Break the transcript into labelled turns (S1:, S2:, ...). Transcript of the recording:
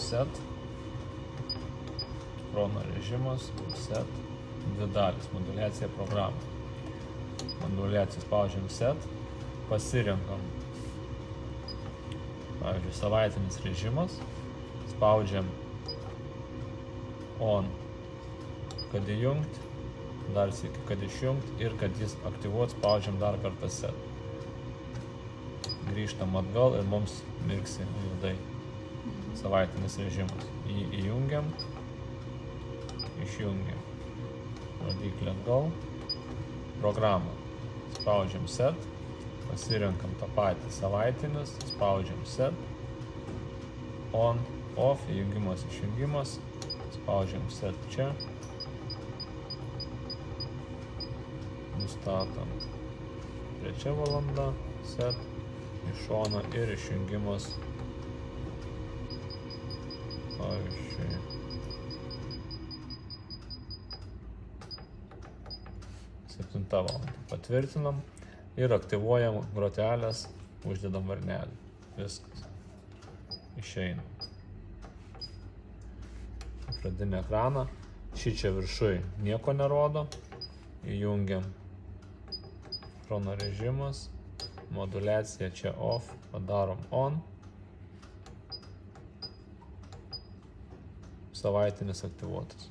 S1: set, chrono režimas, set, dvi dalis, moduliacija programų. Moduliacija spaudžiam set, pasirenkam, pavyzdžiui, savaitinis režimas, spaudžiam on, kad įjungt, dar sykį, kad išjungt ir kad jis aktyvuot, spaudžiam dar kartą set. Grįžtam atgal ir mums mirksi juodai savaitinis režimas. Jį įjungiam, išjungiam. Rodiklį atgal, programą. Spaudžiam set, pasirenkam tą patį savaitinis, spaudžiam set, on, off, įjungimas, išjungimas, spaudžiam set čia, nustatom 3 valanda, set, iš šono ir išjungimas, pavyzdžiui, 7 valanda. Patvirtinam ir aktyvuojam grotelės, uždedam varnelį. Viskas. Išeina. Pradinį ekraną. Šį čia viršui nieko nerodo. Įjungiam chrono režimas. Moduliacija čia off. Padarom on. Savaitinis aktyvuotas.